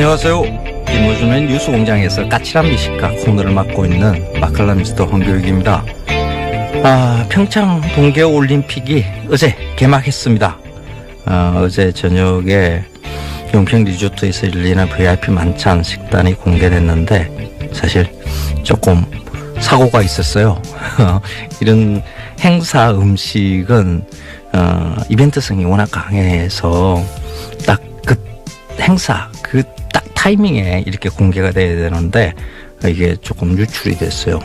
안녕하세요. 김호준의 뉴스공장에서 까칠한 미식가 코너를 맡고 있는 마칼라미스터 황교익입니다. 평창 동계올림픽이 어제 개막했습니다. 어제 저녁에 용평 리조트에서 열리는 VIP 만찬 식단이 공개됐는데 사실 조금 사고가 있었어요. 이런 행사 음식은 이벤트성이 워낙 강해서 딱 그 행사 그 딱 타이밍에 이렇게 공개가 돼야 되는데 이게 조금 유출이 됐어요.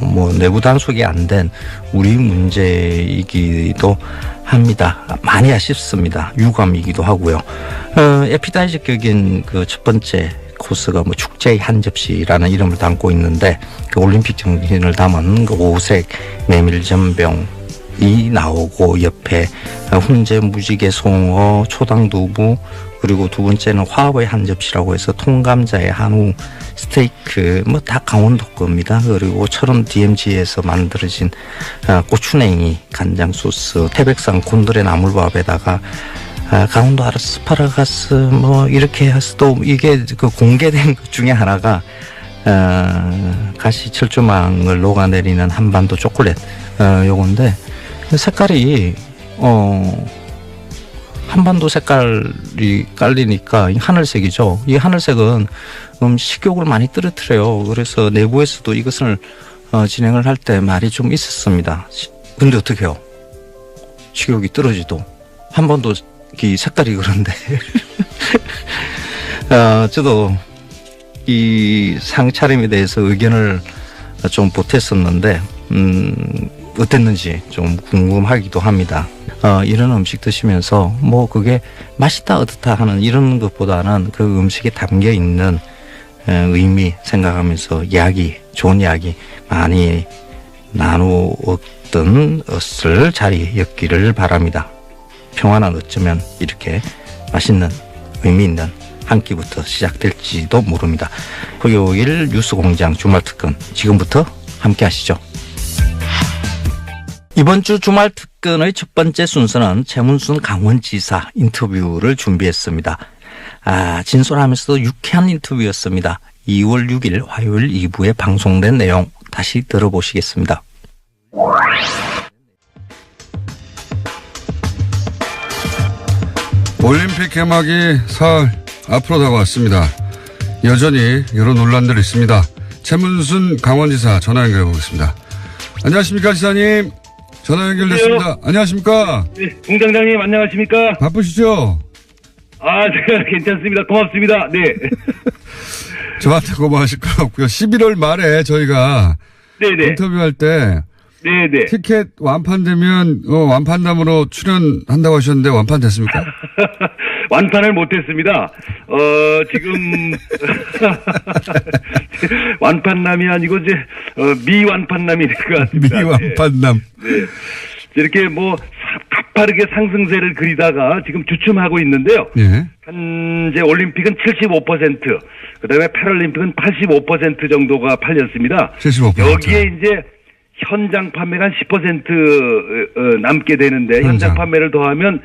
뭐 내부 단속이 안 된 우리 문제이기도 합니다. 많이 아쉽습니다. 유감이기도 하고요. 에피타이저격인 그 첫 번째 코스가 뭐 축제의 한 접시라는 이름을 담고 있는데 그 올림픽 정신을 담은 그 오색 메밀전병이 나오고 옆에 훈제 무지개 송어 초당 두부 그리고 두 번째는 화합의 한 접시라고 해서 통감자의 한우 스테이크 뭐 다 강원도 겁니다. 그리고 철원 DMZ에서 만들어진 고추냉이 간장 소스 태백산 곤드레 나물밥에다가 강원도 아스파라가스 뭐 이렇게 해서 또 이게 그 공개된 것 중에 하나가 가시 철조망을 녹아내리는 한반도 초콜릿 요건데 색깔이 한반도 색깔이 깔리니까 하늘색이죠. 이 하늘색은 식욕을 많이 떨어뜨려요. 그래서 내부에서도 이것을 진행을 할 때 말이 좀 있었습니다. 근데 어떻게 해요? 식욕이 떨어지도 한반도 이 색깔이 그런데 저도 이 상차림에 대해서 의견을 좀 보탰었는데 어땠는지 좀 궁금하기도 합니다. 이런 음식 드시면서 뭐 그게 맛있다 어떻다 하는 이런 것보다는 그 음식에 담겨 있는 의미 생각하면서 좋은 이야기 많이 나누었던 자리였기를 바랍니다. 평안한 어쩌면 이렇게 맛있는 의미 있는 한 끼부터 시작될지도 모릅니다. 토요일 뉴스공장 주말특근 지금부터 함께 하시죠. 이번 주 주말 특근의 첫 번째 순서는 최문순 강원지사 인터뷰를 준비했습니다. 진솔하면서도 유쾌한 인터뷰였습니다. 2월 6일 화요일 2부에 방송된 내용 다시 들어보시겠습니다. 올림픽 개막이 사흘 앞으로 다가왔습니다. 여전히 여러 논란들이 있습니다. 최문순 강원지사 전화 연결해 보겠습니다. 안녕하십니까 지사님. 전화 연결됐습니다. 안녕하십니까? 네, 공장장님 안녕하십니까? 바쁘시죠? 제가 괜찮습니다. 고맙습니다. 네. 저한테 고마우실 것 같고요. 11월 말에 저희가 네네. 인터뷰할 때 네네. 티켓 완판되면 완판남으로 출연한다고 하셨는데 완판됐습니까? 완판을 못했습니다. 지금 완판남이 아니고 이제 미완판남이 될 것 같습니다. 미완판남. 네. 네. 이렇게 뭐 가파르게 상승세를 그리다가 지금 주춤하고 있는데요. 예. 현재 올림픽은 75%, 그다음에 패럴림픽은 85% 정도가 팔렸습니다. 75%. 여기에 이제 현장 판매가 한 10% 남게 되는데 현장 판매를 더하면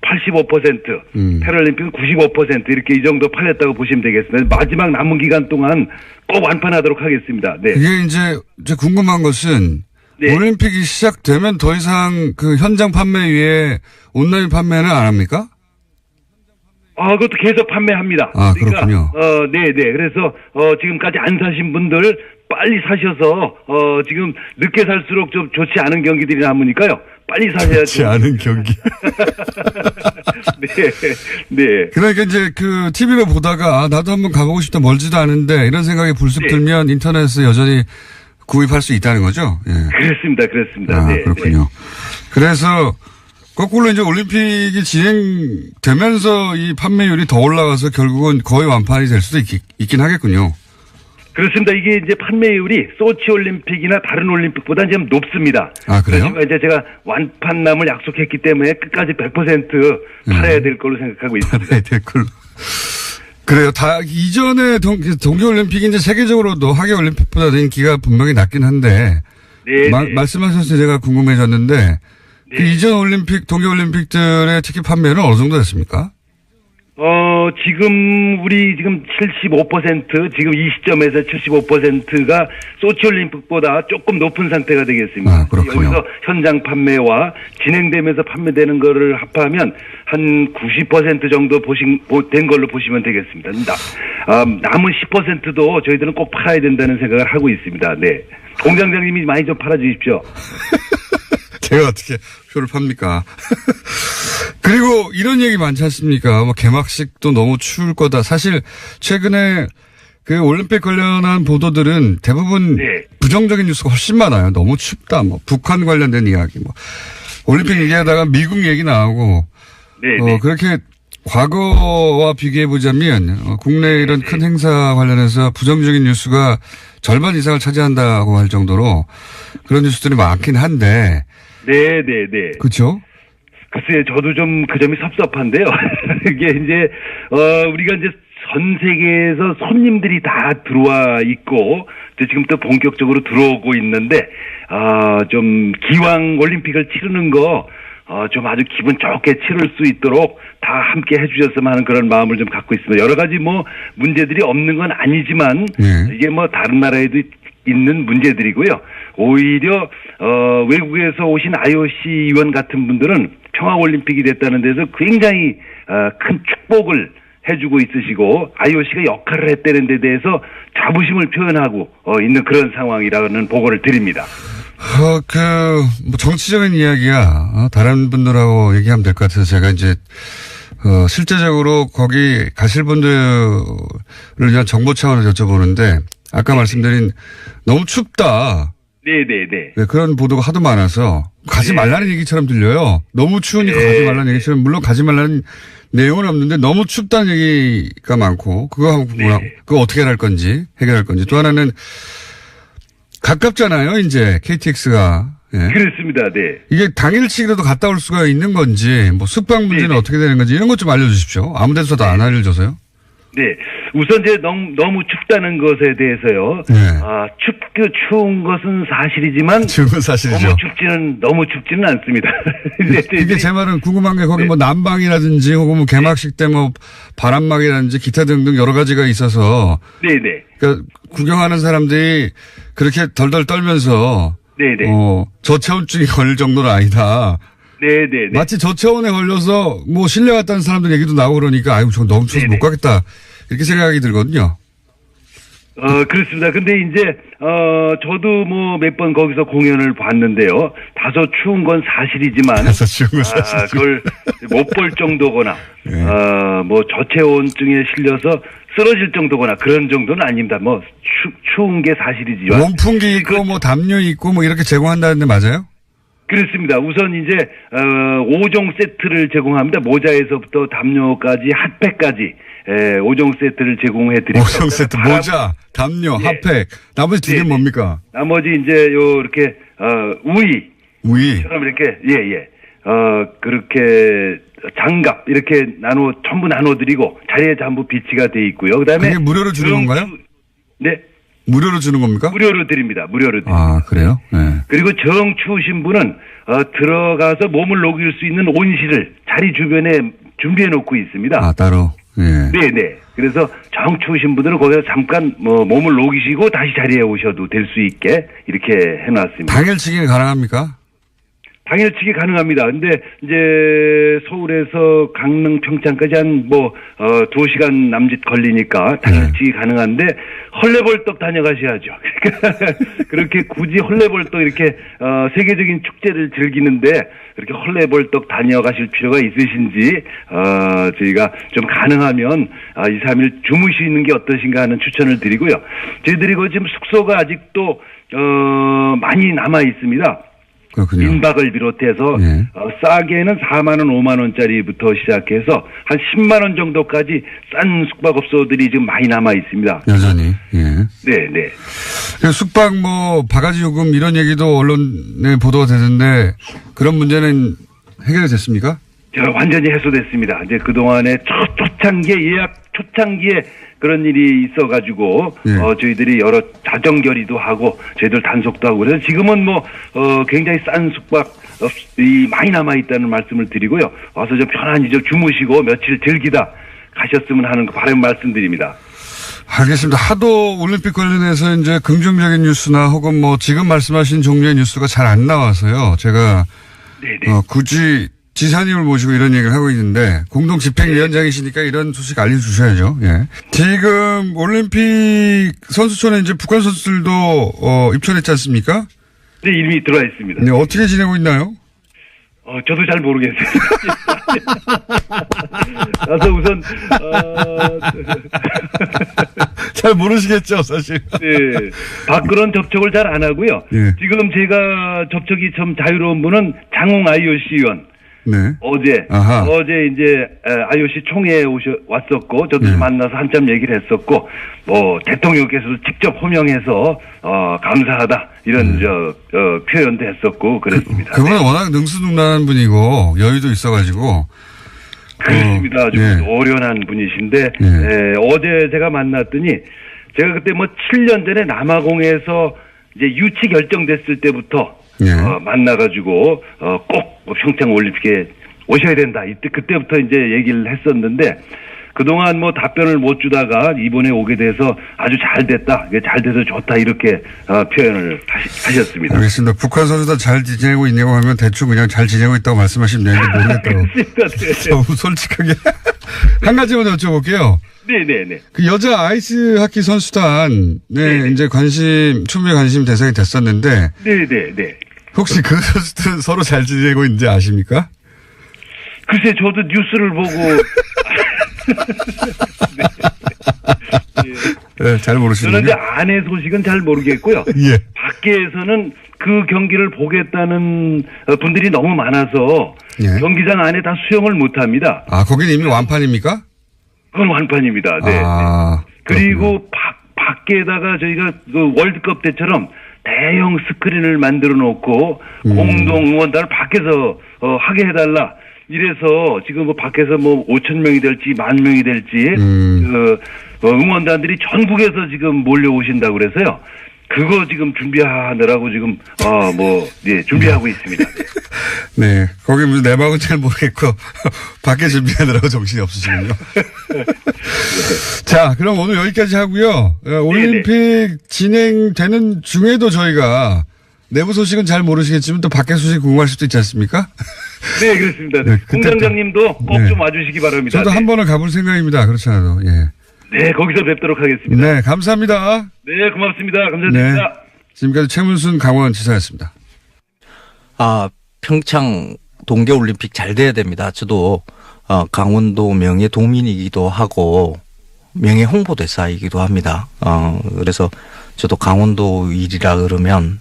85%, 패럴림픽은 95% 이렇게 이 정도 팔렸다고 보시면 되겠습니다. 마지막 남은 기간 동안 꼭 완판하도록 하겠습니다. 네. 이게 이제 궁금한 것은 네. 올림픽이 시작되면 더 이상 그 현장 판매 외에 온라인 판매는 안 합니까? 그것도 계속 판매합니다. 그렇군요. 네네. 그래서 지금까지 안 사신 분들 빨리 사셔서 지금 늦게 살수록 좀 좋지 않은 경기들이 남으니까요. 빨리 사셔야죠. 좋지 않은 경기. 네. 네. 그러니까 이제 그 TV를 보다가 나도 한번 가보고 싶다 멀지도 않은데 이런 생각이 불쑥 들면 인터넷에 여전히 구입할 수 있다는 거죠? 예. 그렇습니다. 네. 그렇군요. 네. 그래서 거꾸로 이제 올림픽이 진행되면서 이 판매율이 더 올라가서 결국은 거의 완판이 될 수도 있긴 하겠군요. 그렇습니다. 이게 이제 판매율이 소치 올림픽이나 다른 올림픽보다 좀 높습니다. 그래요? 이제 제가 완판남을 약속했기 때문에 끝까지 100% 팔아야 될 걸로 생각하고 있습니다. 팔아야 될 걸로. 그래요. 이전에 동계올림픽이 이제 세계적으로도 하계올림픽보다 인기가 분명히 낮긴 한데. 네. 말씀하셔서 제가 궁금해졌는데. 네. 그 이전 동계올림픽들의 티켓 판매는 어느 정도 됐습니까? 지금 75% 지금 이 시점에서 75%가 소치올림픽보다 조금 높은 상태가 되겠습니다. 아, 그렇군요. 여기서 현장 판매와 진행되면서 판매되는 거를 합하면 한 90% 정도 된 걸로 보시면 되겠습니다. 남은 10%도 저희들은 꼭 팔아야 된다는 생각을 하고 있습니다. 네. 공장장님이 많이 좀 팔아주십시오. 제가 어떻게 표를 팝니까? 그리고 이런 얘기 많지 않습니까? 뭐 개막식도 너무 추울 거다. 사실 최근에 그 올림픽 관련한 보도들은 대부분 네. 부정적인 뉴스가 훨씬 많아요. 너무 춥다. 뭐 북한 관련된 이야기. 뭐 올림픽 얘기하다가 미국 얘기 나오고. 네. 그렇게 과거와 비교해 보자면 국내 이런 큰 행사 관련해서 부정적인 뉴스가 절반 이상을 차지한다고 할 정도로 그런 뉴스들이 많긴 한데. 네. 그렇죠? 글쎄요, 저도 좀 그 점이 섭섭한데요. 이게 이제, 우리가 이제 전 세계에서 손님들이 다 들어와 있고, 지금 또 본격적으로 들어오고 있는데, 좀 기왕 올림픽을 치르는 거, 좀 아주 기분 좋게 치를 수 있도록 다 함께 해주셨으면 하는 그런 마음을 좀 갖고 있습니다. 여러 가지 뭐 문제들이 없는 건 아니지만, 이게 뭐 다른 나라에도 있는 문제들이고요. 오히려 외국에서 오신 IOC 위원 같은 분들은 평화올림픽이 됐다는 데서 굉장히 큰 축복을 해주고 있으시고 IOC가 역할을 했다는 데 대해서 자부심을 표현하고 있는 그런 상황이라는 보고를 드립니다. 뭐 정치적인 이야기야. 다른 분들하고 얘기하면 될 것 같아서 제가 이제 실제적으로 거기 가실 분들을 위한 정보 차원에서 여쭤보는데 아까 말씀드린 너무 춥다. 네네네. 네, 그런 보도가 하도 많아서 가지 말라는 얘기처럼 들려요. 너무 추우니까 가지 말라는 얘기처럼 물론 가지 말라는 내용은 없는데 너무 춥다는 얘기가 많고 그거 어떻게 할 건지 해결할 건지 또 하나는 가깝잖아요. 이제 KTX가. 예. 그렇습니다. 네. 이게 당일치기라도 갔다 올 수가 있는 건지 뭐 숙박 문제는 어떻게 되는 건지 이런 것 좀 알려주십시오. 아무 데서도 안 알려줘서요. 네. 우선 이제 너무 춥다는 것에 대해서요. 네. 추운 것은 사실이지만. 추운 건 사실이죠. 너무 춥지는 않습니다. 이게 제 말은 궁금한 게 거기 뭐 난방이라든지 혹은 뭐 개막식 때 뭐 바람막이라든지 기타 등등 여러 가지가 있어서. 네네. 그러니까 구경하는 사람들이 그렇게 덜덜 떨면서. 네네. 저체온증이 걸릴 정도는 아니다. 네네. 마치 저체온에 걸려서 뭐 실내 갔다는 사람들 얘기도 나오고 그러니까 아이고 저 너무 추워서 못 가겠다. 이렇게 생각이 들거든요. 그렇습니다. 근데 이제, 저도 뭐 몇 번 거기서 공연을 봤는데요. 다소 추운 건 사실이지만. 그걸 못 볼 정도거나, 네. 뭐 저체온증에 실려서 쓰러질 정도거나 그런 정도는 아닙니다. 뭐, 추운 게 사실이지만. 원풍기 있고 뭐 담요 있고 뭐 이렇게 제공한다는데 맞아요? 그렇습니다. 우선 이제 5종 세트를 제공합니다. 모자에서부터 담요까지 핫팩까지 5종 세트를 제공해 드립니다. 5종 세트 모자, 담요, 핫팩. 나머지 두 개는 뭡니까? 나머지 이제 이렇게 우이처럼 이렇게 그렇게 장갑 이렇게 전부 나눠 드리고 자리에 전부 비치가 돼 있고요. 그다음에 그게 무료로 주는 건가요? 네. 무료로 주는 겁니까? 무료로 드립니다. 아, 그래요? 네. 그리고 정 추우신 분은 들어가서 몸을 녹일 수 있는 온실을 자리 주변에 준비해 놓고 있습니다. 아, 따로. 예. 네네. 그래서 정 추우신 분들은 거기서 잠깐 몸을 녹이시고 다시 자리에 오셔도 될 수 있게 이렇게 해놨습니다. 당일치기는 가능합니까? 당일치기 가능합니다. 근데 이제 서울에서 강릉 평창까지 한 2시간 남짓 걸리니까 당일치기 가능한데 헐레벌떡 다녀가셔야죠. 그렇게 굳이 헐레벌떡 이렇게 세계적인 축제를 즐기는데 그렇게 헐레벌떡 다녀가실 필요가 있으신지 저희가 좀 가능하면 2, 3일 주무시는 게 어떠신가 하는 추천을 드리고요. 저희들이 지금 숙소가 아직도 많이 남아 있습니다. 그렇군요. 민박을 비롯해서 예. 싸게는 4만 원, 5만 원짜리부터 시작해서 한 10만 원 정도까지 싼 숙박업소들이 지금 많이 남아 있습니다. 여전히. 예. 네. 숙박 바가지 요금 이런 얘기도 언론에 보도가 되는데 그런 문제는 해결이 됐습니까? 완전히 해소됐습니다. 이제 그동안에 초창기에 그런 일이 있어가지고, 예. 저희들이 여러 자정 결의도 하고, 저희들 단속도 하고, 그래서 지금은 굉장히 싼 숙박이 많이 남아있다는 말씀을 드리고요. 와서 좀 편안히 주무시고 며칠 즐기다 가셨으면 하는 바람 말씀드립니다. 알겠습니다. 하도 올림픽 관련해서 이제 긍정적인 뉴스나 혹은 뭐 지금 말씀하신 종류의 뉴스가 잘 안 나와서요. 제가 굳이 지사님을 모시고 이런 얘기를 하고 있는데 공동 집행위원장이시니까 이런 소식 알려주셔야죠. 예. 지금 올림픽 선수촌에 이제 북한 선수들도 입촌했지 않습니까? 네, 이미 들어와 있습니다. 네, 어떻게 지내고 있나요? 저도 잘 모르겠어요. 나서 우선, 잘 모르시겠죠, 사실. 네. 밖으로는 접촉을 잘 안 하고요. 예. 지금 제가 접촉이 좀 자유로운 분은 장홍 IOC 의원. 네. 어제 이제 IOC 총회에 왔었고, 저도 네. 만나서 한참 얘기를 했었고, 대통령께서도 직접 호명해서, 감사하다. 이런, 표현도 했었고, 그랬습니다. 그분은 워낙 능수능란한 분이고, 여유도 있어가지고. 그렇습니다. 좀 예. 오련한 분이신데, 예. 어제 제가 만났더니, 제가 그때 7년 전에 남아공에서 이제 유치 결정됐을 때부터, 예. 만나가지고, 꼭 평창 올림픽에 오셔야 된다. 그때부터 이제 얘기를 했었는데, 그동안 답변을 못 주다가 이번에 오게 돼서 아주 잘 됐다. 이게 잘 돼서 좋다. 이렇게, 표현을 하셨습니다. 알겠습니다. 북한 선수들 잘 지내고 있냐고 하면 대충 그냥 잘 지내고 있다고 말씀하시면 되는데 모르겠다고. 네. 너무 솔직하게. 한 가지만 여쭤볼게요. 네네네. 그 여자 아이스 하키 선수단, 네, 이제 충분히 관심 대상이 됐었는데. 네네네. 혹시 그 선수들은 서로 잘 지내고 있는지 아십니까? 글쎄, 저도 뉴스를 보고. 네, 잘 모르시는군요. 저는 이제 안의 소식은 잘 모르겠고요. 예. 밖에서는 그 경기를 보겠다는 분들이 너무 많아서 예. 경기장 안에 다 수영을 못합니다. 아, 거기는 이미 완판입니까? 그건 완판입니다. 네. 아, 그리고 밖에다가 저희가 그 월드컵 때처럼 대형 스크린을 만들어 놓고 공동 응원단을 밖에서 하게 해달라. 이래서 지금 밖에서 5천 명이 될지 10,000명이 될지 응원단들이 전국에서 지금 몰려오신다고 그래서요. 그거 지금 준비하느라고 지금 준비하고 있습니다. 네, 거기 무슨 내막은 잘 모르겠고 밖에 준비하느라고 정신이 없으시군요. 자, 그럼 오늘 여기까지 하고요. 올림픽 진행되는 중에도 저희가 내부 소식은 잘 모르시겠지만 또 밖에 소식 궁금할 수도 있지 않습니까? 네, 그렇습니다. 네, 공장장님도 꼭 좀 와주시기 바랍니다. 저도 한 번은 가볼 생각입니다. 그렇지 않아도. 예. 네, 거기서 뵙도록 하겠습니다. 네, 감사합니다. 네, 고맙습니다. 감사드립니다. 네. 지금까지 최문순 강원지사였습니다. 평창 동계올림픽 잘 돼야 됩니다. 저도 강원도 명예 도민이기도 하고 명예 홍보대사이기도 합니다. 그래서 저도 강원도 일이라 그러면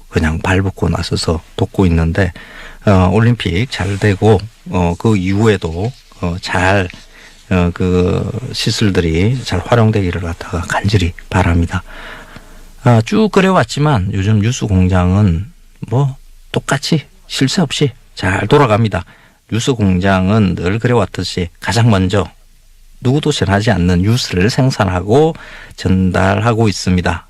그냥 발벗고 나서서 돕고 있는데 올림픽 잘 되고 그 이후에도 잘 그 시설들이 잘 활용되기를 갖다가 간절히 바랍니다. 쭉 그래왔지만 요즘 뉴스공장은 똑같이 쉴 새 없이 잘 돌아갑니다. 뉴스공장은 늘 그래왔듯이 가장 먼저 누구도 전하지 않는 뉴스를 생산하고 전달하고 있습니다.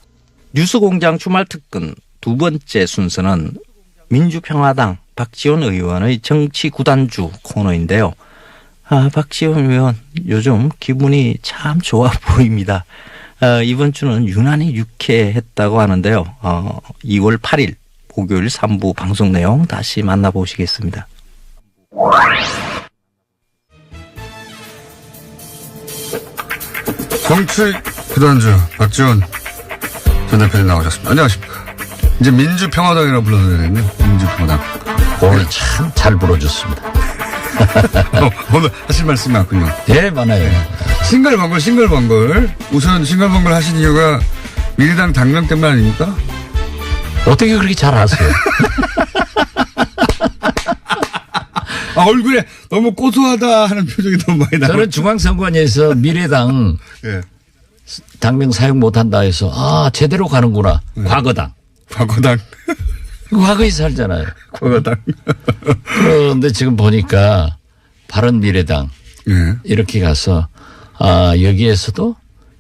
뉴스공장 주말특근 두 번째 순서는 민주평화당 박지원 의원의 정치구단주 코너인데요. 박지원 의원 요즘 기분이 참 좋아 보입니다. 이번 주는 유난히 유쾌했다고 하는데요. 2월 8일 목요일 3부 방송 내용 다시 만나보시겠습니다. 정치구단주 박지원 전 대표님 나오셨습니다. 안녕하십니까. 이제 민주평화당이라고 불러도 되겠네요. 민주평화당. 오늘 참 잘 불어줬습니다. 오늘 하실 말씀이 많군요. 네, 많아요. 싱글벙글. 우선 싱글벙글 하신 이유가 민주당 당명 때문 아닙니까? 어떻게 그렇게 잘 아세요? 얼굴에 너무 고소하다 하는 표정이 너무 많이 나와요. 저는 중앙선관위에서 미래당 예. 당명 사용 못한다 해서 제대로 가는구나. 과거당. 과거당. 과거에 살잖아요. 과거당. 그런데 지금 보니까 바른미래당 예. 이렇게 가서 여기에서도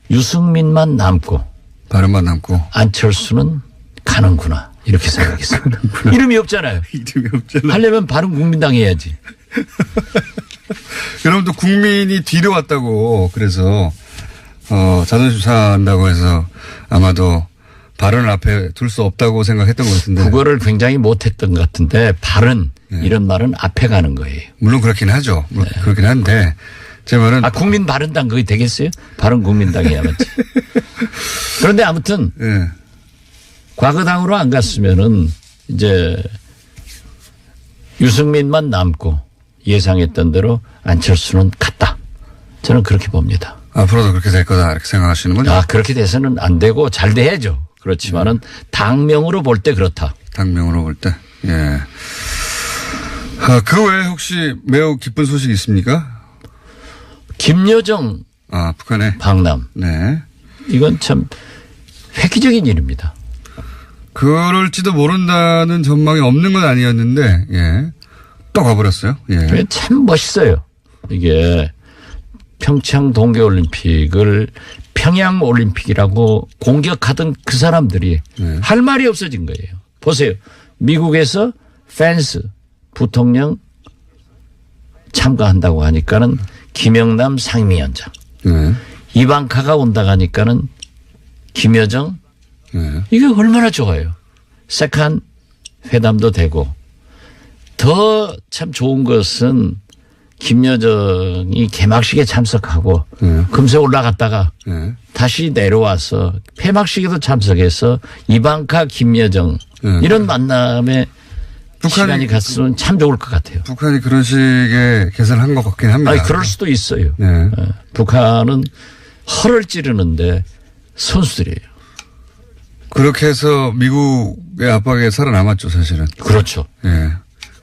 유승민만 남고 발음만 남고 안철수는 가는구나. 이렇게 생각했습니다. 이름이 없잖아요. 이름이 없잖아요. 하려면 바른국민당 해야지. 그럼 또 국민이 뒤로 왔다고 그래서 자존심 상한다고 해서 아마도 발언을 앞에 둘 수 없다고 생각했던 것 같은데. 국어를 굉장히 못했던 것 같은데 발은 이런 말은 앞에 가는 거예요. 물론 그렇긴 하죠. 물론 그렇긴 한데 제 말은 국민바른당 그게 되겠어요? 바른국민당이야 맞지. 그런데 아무튼 예. 과거당으로 안 갔으면은 이제 유승민만 남고 예상했던 대로 안철수는 갔다. 저는 그렇게 봅니다. 앞으로도 그렇게 될 거다 이렇게 생각하시는군요. 그렇게 돼서는 안 되고 잘 돼야죠. 그렇지만은 당명으로 볼 때 그렇다. 당명으로 볼 때. 예. 그 외에 혹시 매우 기쁜 소식이 있습니까? 김여정 북한에 방남. 네. 이건 참 획기적인 일입니다. 그럴지도 모른다는 전망이 없는 건 아니었는데, 예. 또 가버렸어요. 예. 참 멋있어요. 이게 평창 동계올림픽을 평양올림픽이라고 공격하던 그 사람들이 할 말이 없어진 거예요. 보세요. 미국에서 펜스 부통령 참가한다고 하니까는 김영남 상임위원장. 이방카가 온다고 하니까는 김여정. 이게 얼마나 좋아요. 세컨 회담도 되고 더 참 좋은 것은 김여정이 개막식에 참석하고 금세 올라갔다가 다시 내려와서 폐막식에도 참석해서 이방카 김여정 이런 만남에 시간이 갔으면 참 좋을 것 같아요. 북한이 그런 식의 개선을 한 것 같긴 합니다. 그럴 수도 있어요. 네. 북한은 허를 찌르는데 선수들이에요. 그렇게 해서 미국의 압박에 살아남았죠, 사실은. 그렇죠. 예.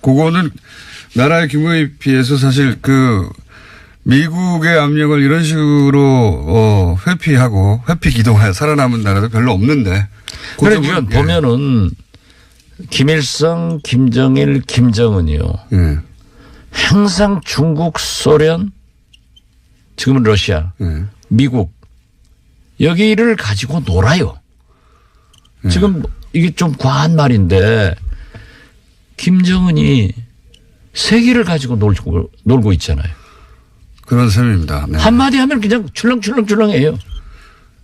그거는 나라의 규모에 비해서 사실 미국의 압력을 이런 식으로 회피 기동하여 살아남은 나라도 별로 없는데. 그러니까 보면은 김일성, 김정일, 김정은이요. 항상 중국, 소련, 지금은 러시아, 미국 여기를 가지고 놀아요. 지금 이게 좀 과한 말인데 김정은이 세계를 가지고 놀고 있잖아요. 그런 셈입니다. 네. 한마디 하면 그냥 출렁출렁해요.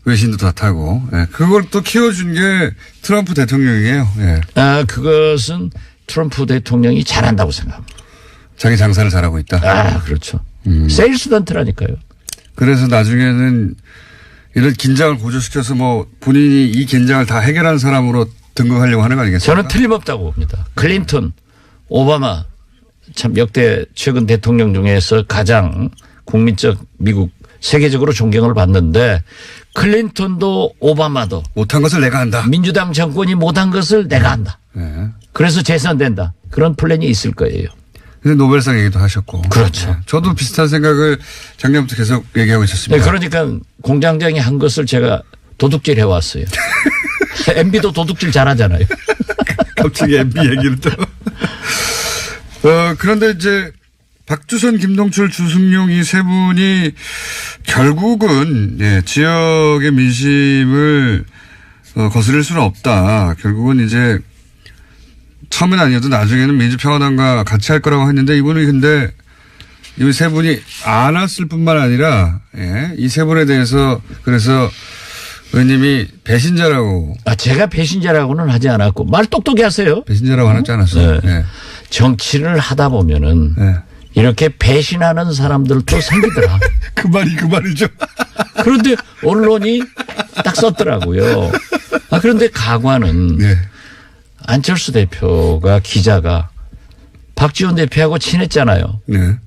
외신도 다 타고. 예. 그걸 또 키워준 게 트럼프 대통령이에요. 예. 그것은 트럼프 대통령이 잘한다고 생각합니다. 자기 장사를 잘하고 있다. 그렇죠. 세일스던트라니까요. 그래서 나중에는 이런 긴장을 고조시켜서 본인이 이 긴장을 다 해결하는 사람으로 등극하려고 하는 거 아니겠습니까? 저는 틀림없다고 봅니다. 클린턴, 오바마 참 역대 최근 대통령 중에서 가장 국민적 미국 세계적으로 존경을 받는데 클린턴도 오바마도 못한 것을 내가 한다. 민주당 정권이 못한 것을 내가 한다. 네. 그래서 재선된다. 그런 플랜이 있을 거예요. 근데 노벨상 얘기도 하셨고. 그렇죠. 네. 저도 비슷한 생각을 작년부터 계속 얘기하고 있었습니다. 네, 그러니까 공장장이 한 것을 제가 도둑질 해왔어요. MB도 도둑질 잘하잖아요. 갑자기 MB 얘기를 또. 그런데 이제 박주선, 김동철, 주승용 이 세 분이 결국은 지역의 민심을 거스릴 수는 없다. 결국은 이제 처음엔 아니어도 나중에는 민주평화당과 같이 할 거라고 했는데 이분이 근데 이 세 분이 안 왔을 뿐만 아니라 이 세 분에 대해서 그래서 의원님이 배신자라고. 제가 배신자라고는 하지 않았고 말 똑똑히 하세요. 배신자라고 하지 않았어요. 네. 정치를 하다 보면은 이렇게 배신하는 사람들도 생기더라. 그 말이죠. 그런데 언론이 딱 썼더라고요. 그런데 가관은 안철수 대표가 기자가 박지원 대표하고 친했잖아요.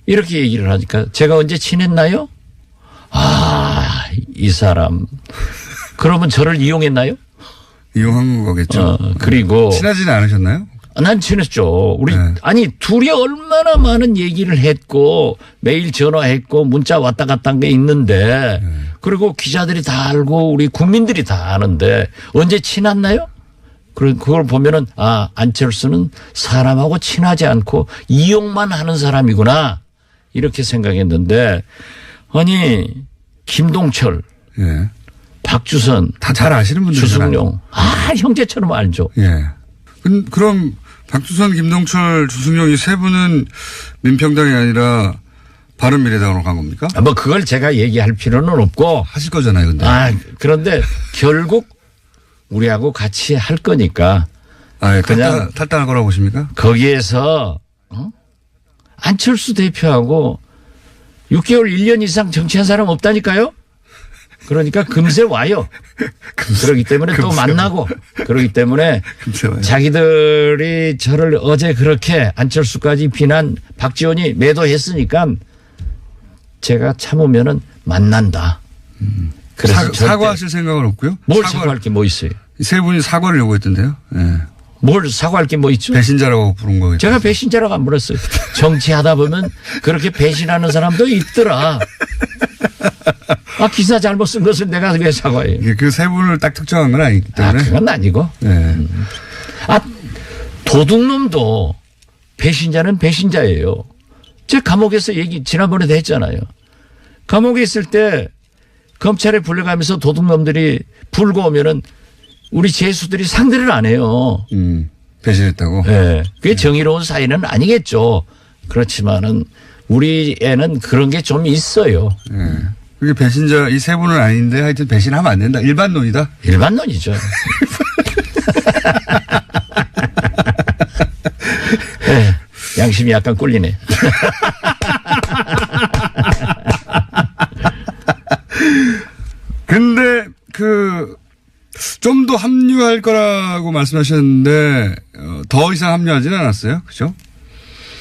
이렇게 얘기를 하니까 제가 언제 친했나요? 이 사람. 그러면 저를 이용했나요? 이용한 거겠죠. 그리고. 친하지는 않으셨나요? 난 친했죠. 우리, 둘이 얼마나 많은 얘기를 했고, 매일 전화했고, 문자 왔다 갔다 한 게 있는데, 그리고 기자들이 다 알고, 우리 국민들이 다 아는데, 언제 친했나요? 그걸 보면은, 안철수는 사람하고 친하지 않고, 이용만 하는 사람이구나. 이렇게 생각했는데, 김동철. 박주선. 다 잘 아시는 분들이잖아요. 주승용. 형제처럼 알죠. 그럼 박주선, 김동철, 주승용 이 세 분은 민평당이 아니라 바른미래당으로 간 겁니까? 뭐 그걸 제가 얘기할 필요는 없고. 하실 거잖아요, 근데. 그런데 결국 우리하고 같이 할 거니까. 그냥 탈당할 거라고 보십니까? 거기에서 안철수 대표하고 6개월 1년 이상 정치한 사람 없다니까요. 그러니까 금세 와요. 그러기 때문에 또 만나고 그러기 때문에 자기들이 저를 어제 그렇게 안철수까지 비난 박지원이 매도했으니까 제가 참으면은 만난다. 그래서 사과하실 생각은 없고요? 뭘 사과할 게 뭐 있어요? 세 분이 사과를 요구했던데요. 네. 뭘 사과할 게 뭐 있죠? 배신자라고 부른 거예요. 제가 배신자라고 안 불렀어요. 정치하다 보면 그렇게 배신하는 사람도 있더라. 기사 잘못 쓴 것을 내가 왜 사과해요? 그 세 분을 딱 특정한 건 아니기 때문에. 그건 아니고. 네. 도둑놈도 배신자는 배신자예요. 제가 감옥에서 얘기 지난번에도 했잖아요. 감옥에 있을 때 검찰에 불려가면서 도둑놈들이 불고 오면은 우리 죄수들이 상대를 안 해요. 배신했다고? 네. 그게 정의로운 사회는 아니겠죠. 그렇지만은 우리 애는 그런 게 좀 있어요. 네. 그게 배신자 이 세 분은 아닌데 하여튼 배신하면 안 된다. 일반론이다? 일반론이죠. 네. 양심이 약간 꿀리네. 근데 좀 더 합류할 거라고 말씀하셨는데 더 이상 합류하지는 않았어요. 그죠?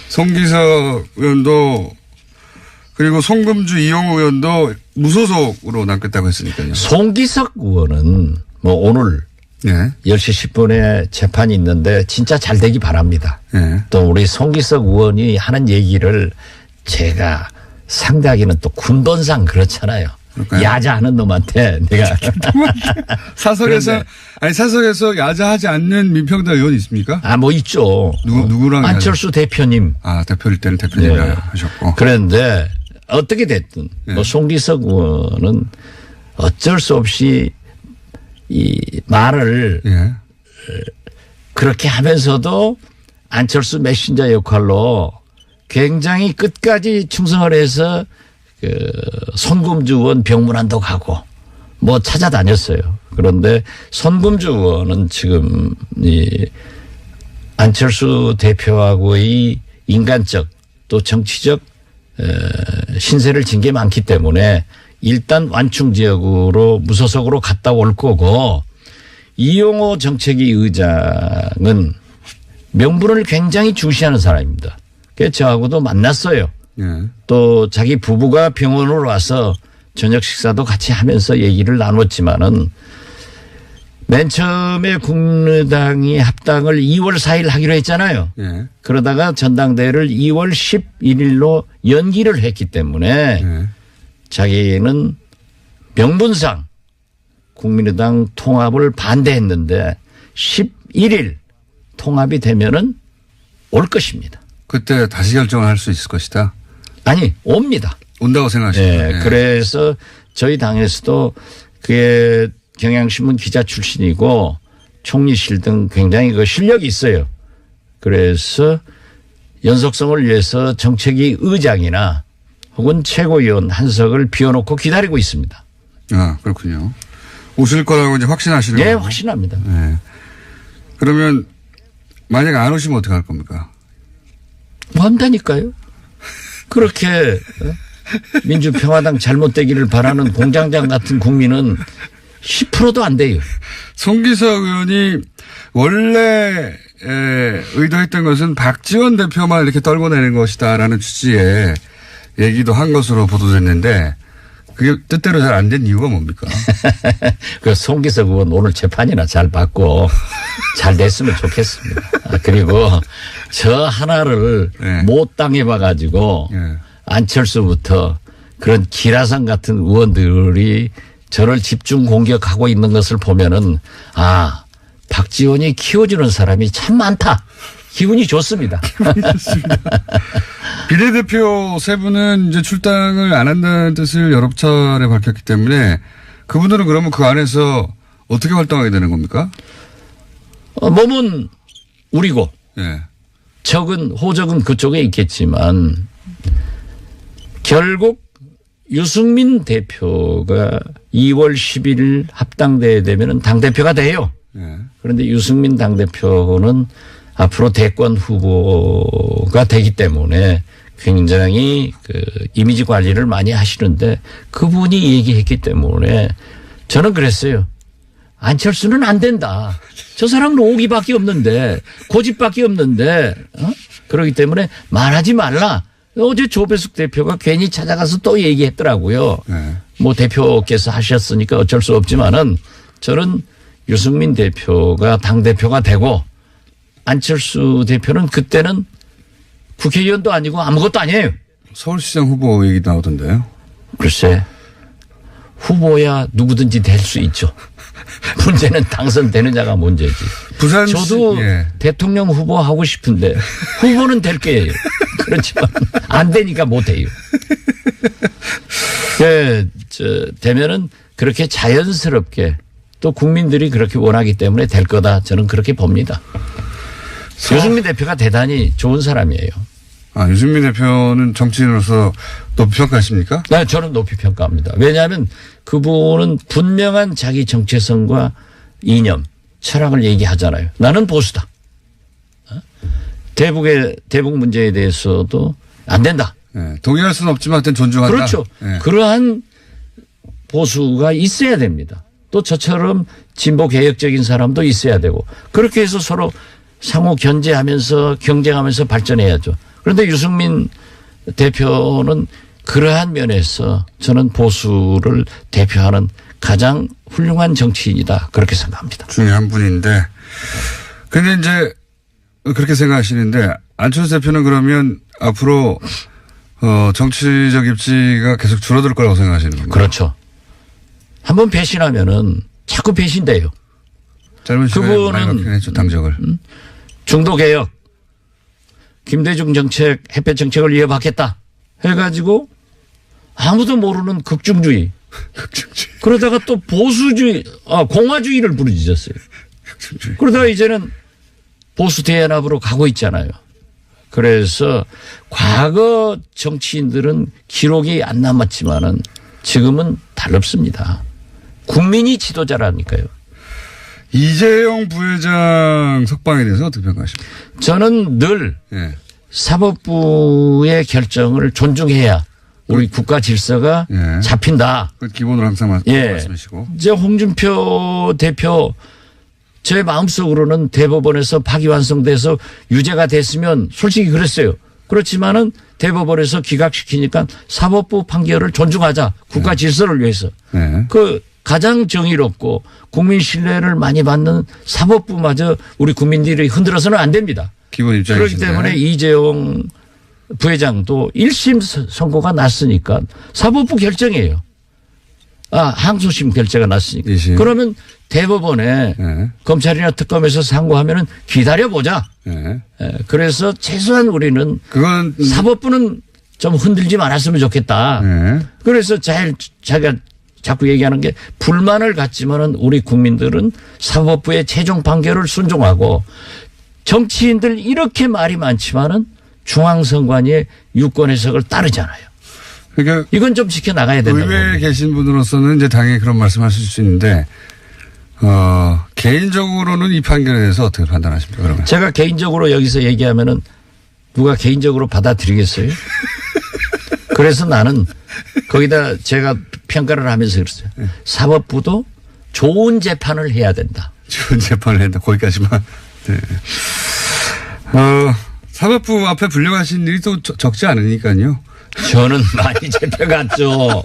송기석 의원도 그리고 송금주 이용우 의원도 무소속으로 남겠다고 했으니까요. 송기석 의원은 뭐 오늘 10시 10분에 재판이 있는데 진짜 잘 되기 바랍니다. 또 우리 송기석 의원이 하는 얘기를 제가 상대하기는 또 군번상 그렇잖아요. 그럴까요? 야자하는 놈한테 내가 사석에서 야자하지 않는 민평당 의원이 있습니까? 뭐 있죠. 누구랑 안철수 대표님. 대표일 때는 대표님이 하셨고. 그런데 어떻게 됐든 뭐 송기석 의원은 어쩔 수 없이 이 말을 그렇게 하면서도 안철수 메신저 역할로 굉장히 끝까지 충성을 해서 손금주 의원 병문안도 가고 뭐 찾아다녔어요. 그런데 손금주 의원은 지금 이 안철수 대표하고의 인간적 또 정치적 신세를 진 게 많기 때문에 일단 완충 지역으로 무소속으로 갔다 올 거고 이용호 정책위 의장은 명분을 굉장히 중시하는 사람입니다. 그래서 저하고도 만났어요. 또 자기 부부가 병원으로 와서 저녁 식사도 같이 하면서 얘기를 나눴지만은 맨 처음에 국민의당이 합당을 2월 4일 하기로 했잖아요. 그러다가 전당대회를 2월 11일로 연기를 했기 때문에 자기는 명분상 국민의당 통합을 반대했는데 11일 통합이 되면은 올 것입니다. 그때 다시 결정을 할 수 있을 것이다. 아니 옵니다. 온다고 생각하십니까? 네. 그래서 저희 당에서도 그게 경향신문 기자 출신이고 총리실 등 굉장히 그 실력이 있어요. 그래서 연속성을 위해서 정책위 의장이나 혹은 최고위원 한석을 비워놓고 기다리고 있습니다. 아, 그렇군요. 오실 거라고 이제 확신하시는 거예요? 네, 확신합니다. 네. 그러면 만약 안 오시면 어떻게 할 겁니까? 뭐 한다니까요. 그렇게 민주평화당 잘못되기를 바라는 공장장 같은 국민은 10%도 안 돼요. 송기석 의원이 원래 의도했던 것은 박지원 대표만 이렇게 떨궈내는 것이다라는 취지의 얘기도 한 것으로 보도됐는데 그게 뜻대로 잘 안 된 이유가 뭡니까? 그 송기석 의원 오늘 재판이나 잘 받고 잘 됐으면 좋겠습니다. 그리고 저 하나를 네. 못 당해봐 가지고 네. 안철수부터 그런 기라상 같은 의원들이 저를 집중 공격하고 있는 것을 보면은 아, 박지원이 키워주는 사람이 참 많다. 기분이 좋습니다. 비례대표 세 분은 이제 출당을 안 한다는 뜻을 여러 차례 밝혔기 때문에 그분들은 그러면 그 안에서 어떻게 활동하게 되는 겁니까? 몸은 우리고 예. 적은 호적은 그쪽에 있겠지만 결국 유승민 대표가 2월 10일 합당대회 되면 당대표가 돼요. 네. 그런데 유승민 당대표는 앞으로 대권 후보가 되기 때문에 굉장히 그 이미지 관리를 많이 하시는데 그분이 얘기했기 때문에 저는 그랬어요. 안철수는 안 된다. 저 사람은 오기밖에 없는데 고집밖에 없는데 그렇기 때문에 말하지 말라. 어제 조배숙 대표가 괜히 찾아가서 또 얘기했더라고요. 네. 뭐 대표께서 하셨으니까 어쩔 수 없지만은 저는 유승민 대표가 당대표가 되고 안철수 대표는 그때는 국회의원도 아니고 아무것도 아니에요. 서울시장 후보 얘기 나오던데요. 글쎄 후보야 누구든지 될 수 있죠. 문제는 당선되느냐가 문제지. 부산시 저도 예. 대통령 후보 하고 싶은데 후보는 될 거예요. 그렇지만 안 되니까 못 해요. 되면은 그렇게 자연스럽게 또 국민들이 그렇게 원하기 때문에 될 거다. 저는 그렇게 봅니다. 유승민 대표가 대단히 좋은 사람이에요. 아, 유승민 대표는 정치인으로서 높이 평가하십니까? 네, 저는 높이 평가합니다. 왜냐하면 그분은 분명한 자기 정체성과 이념, 철학을 얘기하잖아요. 나는 보수다. 대북 문제에 대해서도 안 된다. 네, 동의할 수는 없지만 하여튼 존중한다. 그렇죠. 네. 그러한 보수가 있어야 됩니다. 또 저처럼 진보 개혁적인 사람도 있어야 되고 그렇게 해서 서로 상호 견제하면서 경쟁하면서 발전해야죠. 그런데 유승민 대표는 그러한 면에서 저는 보수를 대표하는 가장 훌륭한 정치인이다. 그렇게 생각합니다. 중요한 분인데. 근데 이제 그렇게 생각하시는데 안철수 대표는 그러면 앞으로 정치적 입지가 계속 줄어들 거라고 생각하시는 겁니다. 그렇죠. 한번 배신하면은 자꾸 배신돼요. 짧은 시간에 많이 그분은 바뀌긴 했죠, 당적을. 중도개혁, 김대중 정책, 햇볕 정책을 이어받겠다 해가지고 아무도 모르는 극중주의. 극중주의. 그러다가 또 보수주의, 공화주의를 부르짖었어요. 극중주의. 그러다가 이제는 보수 대연합으로 가고 있잖아요. 그래서 과거 정치인들은 기록이 안 남았지만은 지금은 달릅습니다. 국민이 지도자라니까요. 이재용 부회장 석방에 대해서 어떻게 평가하십니까? 저는 늘 예. 사법부의 결정을 존중해야 우리 국가 질서가 예. 잡힌다. 그 기본으로 항상 예. 말씀하시고. 이제 홍준표 대표 제 마음속으로는 대법원에서 파기환송돼서 유죄가 됐으면 솔직히 그랬어요. 그렇지만은 대법원에서 기각시키니까 사법부 판결을 존중하자. 국가 질서를 위해서. 네. 그 가장 정의롭고 국민 신뢰를 많이 받는 사법부마저 우리 국민들이 흔들어서는 안 됩니다. 기본 입장이신데. 그렇기 때문에 이재용 부회장도 1심 선고가 났으니까 사법부 결정이에요. 항소심 결정가 났으니까. 2심. 그러면 대법원에 네. 검찰이나 특검에서 상고하면은 기다려보자. 네. 그래서 최소한 우리는 그건 사법부는 좀 흔들지 말았으면 좋겠다. 네. 그래서 자기가 자꾸 얘기하는 게 불만을 갖지만은 우리 국민들은 사법부의 최종 판결을 순종하고 정치인들 이렇게 말이 많지만은 중앙선관위의 유권 해석을 따르잖아요. 그러니까 이건 좀 지켜나가야 된다고 의회에 봅니다. 계신 분으로서는 이제 당연히 그런 말씀하실 수 있는데 개인적으로는 이 판결에 대해서 어떻게 판단하십니까? 그러면 제가 개인적으로 여기서 얘기하면은 누가 개인적으로 받아들이겠어요? 그래서 나는 거기다 제가 평가를 하면서 그랬어요. 사법부도 좋은 재판을 해야 된다. 좋은 재판을 했다. 거기까지만. 네. 사법부 앞에 불려가신 일이 또 적지 않으니까요. 저는 많이 잡혀갔죠.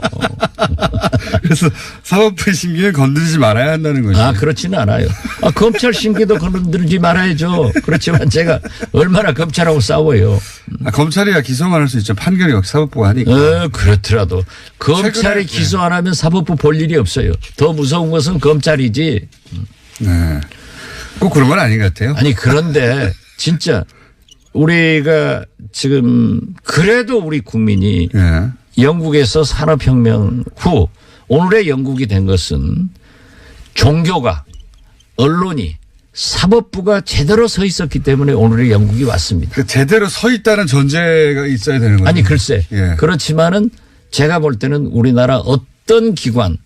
그래서 사법부의 심기는 건드리지 말아야 한다는 거죠. 그렇지는 않아요. 검찰 심기도 건드리지 말아야죠. 그렇지만 제가 얼마나 검찰하고 싸워요. 검찰이야 기소만 할 수 있죠. 판결이 역시 사법부가 하니까. 그렇더라도 검찰이 기소 안 하면 사법부 볼 일이 없어요. 더 무서운 것은 검찰이지. 네. 꼭 그런 건 아닌 것 같아요. 아니 그런데 진짜 우리가 지금 그래도 우리 국민이 네. 영국에서 산업혁명 후 오늘의 영국이 된 것은 종교가 언론이 사법부가 제대로 서 있었기 때문에 오늘의 영국이 왔습니다. 그 제대로 서 있다는 전제가 있어야 되는 거죠. 아니 글쎄 예. 그렇지만은 제가 볼 때는 우리나라 어떤 기관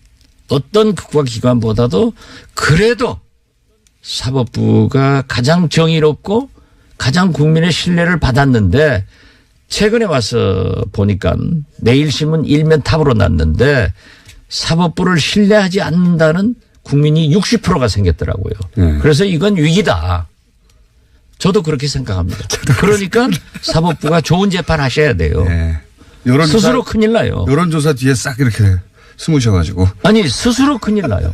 어떤 국가기관보다도 그래도 사법부가 가장 정의롭고 가장 국민의 신뢰를 받았는데 최근에 와서 보니까 내일신문 일면 탑으로 났는데 사법부를 신뢰하지 않는다는 국민이 60%가 생겼더라고요. 그래서 이건 위기다. 저도 그렇게 생각합니다. 그러니까 사법부가 좋은 재판 하셔야 돼요. 네. 스스로 큰일 나요. 여론조사 뒤에 싹 이렇게 숨으셔가지고. 아니 스스로 큰일 나요.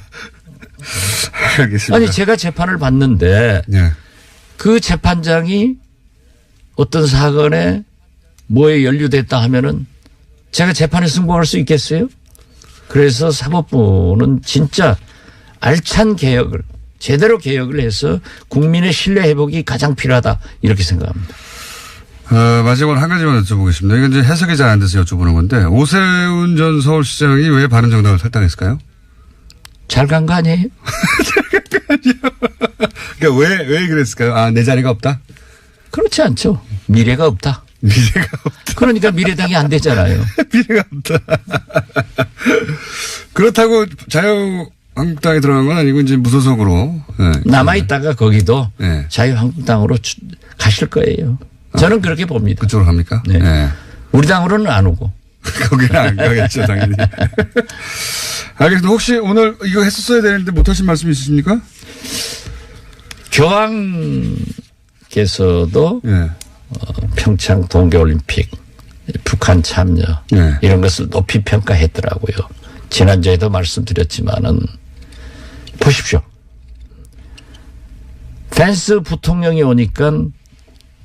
알겠습니다. 아니 제가 재판을 받는데 네. 그 재판장이 어떤 사건에 뭐에 연루됐다 하면은 제가 재판에 승복할 수 있겠어요? 그래서 사법부는 진짜 알찬 개혁을 제대로 개혁을 해서 국민의 신뢰 회복이 가장 필요하다 이렇게 생각합니다. 마지막으로 한 가지만 여쭤보겠습니다. 이건 이제 해석이 잘 안 돼서 여쭤보는 건데 오세훈 전 서울시장이 왜 바른정당을 탈당했을까요? 잘 간 거 아니에요? 잘 간 거 아니에요? 그러니까 왜 그랬을까요? 아, 내 자리가 없다? 그렇지 않죠. 미래가 없다. 미래가 없다. 그러니까 미래당이 안 되잖아요. 미래가 없다. 그렇다고 자유한국당에 들어간 건 아니고 이제 무소속으로. 네. 남아있다가 거기도 네. 자유한국당으로 가실 거예요. 저는 그렇게 봅니다. 그쪽으로 갑니까? 네. 네. 우리 당으로는 안 오고. 거기는 안 가겠죠, 당연히. 알겠습니다. 혹시 오늘 이거 했었어야 되는데 못하신 말씀 있으십니까? 교황께서도 네. 평창 동계올림픽, 북한 참여 네. 이런 것을 높이 평가했더라고요. 지난주에도 말씀드렸지만은 보십시오. 펜스 부통령이 오니까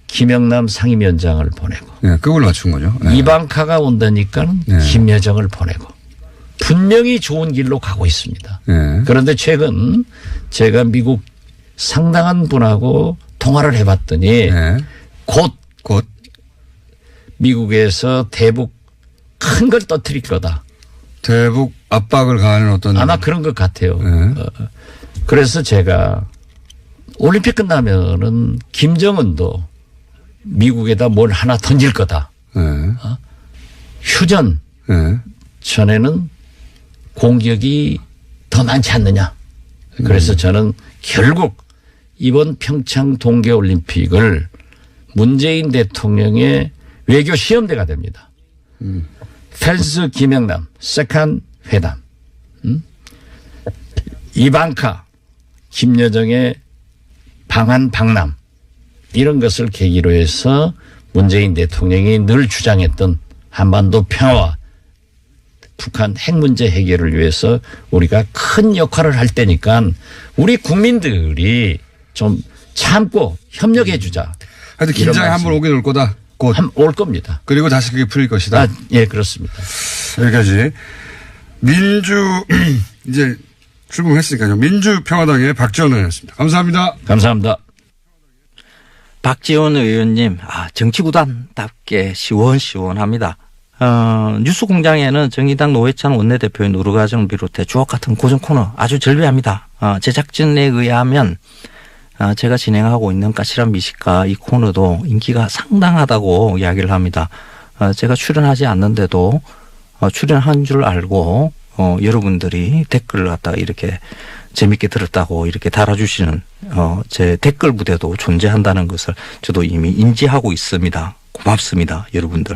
김영남 상임위원장을 보내고 네, 그걸 맞춘 거죠. 네. 이방카가 온다니까 네. 김여정을 보내고 분명히 좋은 길로 가고 있습니다. 네. 그런데 최근 제가 미국 상당한 분하고 통화를 해봤더니 네. 곧 곧. 미국에서 대북 큰 걸 터뜨릴 거다. 대북 압박을 가하는 어떤. 아마 그런 것 같아요. 네. 그래서 제가 올림픽 끝나면은 김정은도 미국에다 뭘 하나 던질 거다. 네. 휴전 네. 전에는 공격이 더 많지 않느냐. 그래서 저는 결국 이번 평창 동계올림픽을 문재인 대통령의 외교 시험대가 됩니다. 펜스 김영남 세컨 회담, 이방카 김여정의 방한 방남 이런 것을 계기로 해서 문재인 대통령이 늘 주장했던 한반도 평화와 북한 핵 문제 해결을 위해서 우리가 큰 역할을 할 때니까 우리 국민들이 좀 참고 협력해 주자. 하여튼 긴장이 한번 오긴 올 거다. 곧. 올 겁니다. 그리고 다시 그게 풀릴 것이다. 아, 예, 그렇습니다. 여기까지. 이제 출범했으니까요. 민주평화당의 박지원 의원이었습니다. 감사합니다. 감사합니다. 박지원 의원님, 정치구단답게 시원시원합니다. 뉴스공장에는 정의당 노회찬 원내대표의 누르과정을 비롯해 주옥 같은 고정 코너 아주 절비합니다. 제작진에 의하면 제가 진행하고 있는 까칠한 미식가 이 코너도 인기가 상당하다고 이야기를 합니다. 제가 출연하지 않는데도 출연한 줄 알고 여러분들이 댓글을 갖다가 이렇게 재밌게 들었다고 이렇게 달아주시는 제 댓글 부대도 존재한다는 것을 저도 이미 인지하고 있습니다. 고맙습니다, 여러분들.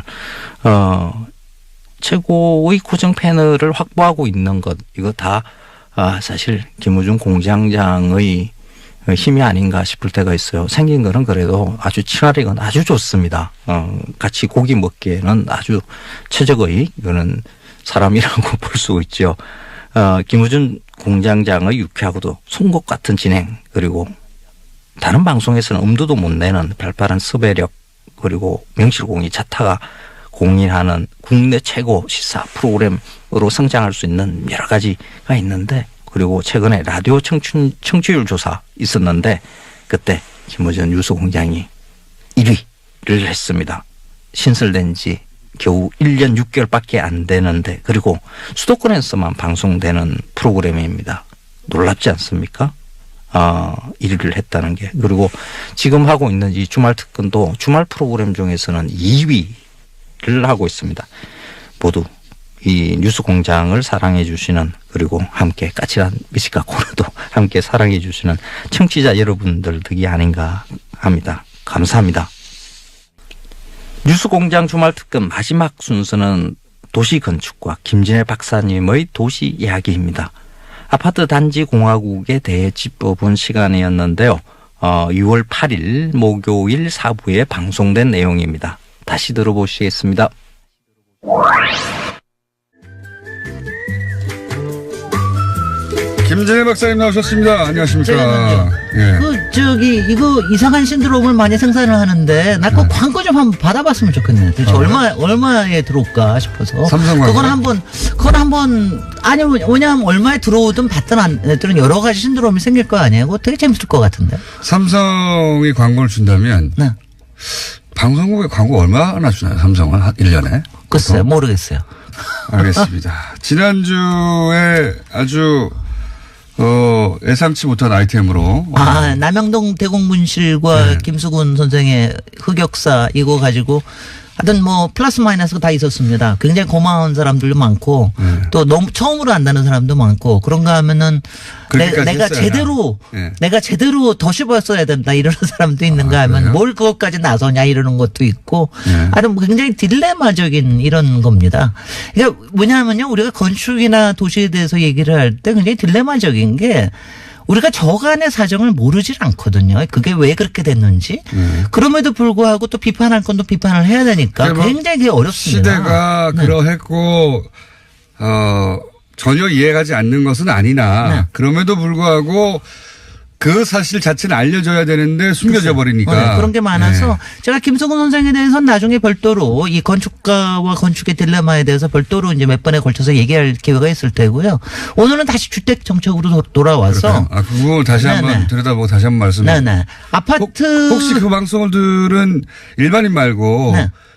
최고의 고정 패널을 확보하고 있는 것 이거 다 사실 김우중 공장장의 힘이 아닌가 싶을 때가 있어요. 생긴 거는 그래도 아주 친화력은 아주 좋습니다. 같이 고기 먹기에는 아주 최적의 이거는 사람이라고 볼 수 있죠. 김우중 공장장의 유쾌하고도 송곳 같은 진행 그리고 다른 방송에서는 엄두도 못 내는 발빠른 섭외력 그리고 명실공히 자타가 공인하는 국내 최고 시사 프로그램으로 성장할 수 있는 여러 가지가 있는데 그리고 최근에 라디오 청취율 조사 있었는데 그때 김어준 뉴스공장이 1위를 했습니다. 신설된 지 겨우 1년 6개월밖에 안 되는데 그리고 수도권에서만 방송되는 프로그램입니다. 놀랍지 않습니까? 1위를 했다는 게. 그리고 지금 하고 있는 이 주말 특근도 주말 프로그램 중에서는 2위를 하고 있습니다. 모두 이 뉴스 공장을 사랑해 주시는, 그리고 함께 까칠한 미식가 코너도 함께 사랑해 주시는 청취자 여러분들 덕이 아닌가 합니다. 감사합니다. 뉴스 공장 주말 특근 마지막 순서는 도시건축과 김진애 박사님의 도시 이야기입니다. 아파트 단지 공화국에 대해 짚어본 시간이었는데요. 6월 8일 목요일 4부에 방송된 내용입니다. 다시 들어보시겠습니다. 김진애 박사님 나오셨습니다. 안녕하십니까. 예. 이거 이상한 신드롬을 많이 생산을 하는데, 나 그 광고 좀 한번 받아봤으면 좋겠네. 도대체 얼마에 들어올까 싶어서. 삼성 광고. 그건 한번, 아니, 왜냐면 얼마에 들어오든 받든 안 들은 여러 가지 신드롬이 생길 거 아니에요? 그거 되게 재밌을 것 같은데. 삼성이 광고를 준다면. 네. 방송국에 광고 얼마나 주나요? 삼성은 1년에? 글쎄요, 모르겠어요. 알겠습니다. 지난주에 아주 예상치 못한 아이템으로. 남영동 대공분실과 김수근 선생의 흑역사 이거 가지고 하여튼 뭐 플러스 마이너스가 다 있었습니다. 굉장히 고마운 사람들도 많고 또 너무 처음으로 안다는 사람도 많고, 그런가 하면은 내가 제대로 더 씹었어야 된다 이러는 사람도 있는가 하면 그래요? 뭘 그것까지 나서냐 이러는 것도 있고, 하여튼 뭐 굉장히 딜레마적인 이런 겁니다. 그러니까 뭐냐면요, 우리가 건축이나 도시에 대해서 얘기를 할 때 굉장히 딜레마적인 게, 우리가 저간의 사정을 모르질 않거든요. 그게 왜 그렇게 됐는지. 그럼에도 불구하고 또 비판할 건 또 비판을 해야 되니까 굉장히 어렵습니다. 시대가 그러했고 전혀 이해가지 않는 것은 아니나, 네. 그럼에도 불구하고 그 사실 자체는 알려져야 되는데 숨겨져 버리니까. 그런 게 많아서 제가 김수근 선생에 대해서는 나중에 별도로 이 건축가와 건축의 딜레마에 대해서 별도로 이제 몇 번에 걸쳐서 얘기할 기회가 있을 테고요. 오늘은 다시 주택 정책으로 돌아와서. 그 부분을 다시 한번 들여다보고 다시 한번 말씀해. 네네. 아파트. 혹시 그 방송을 들은 일반인 말고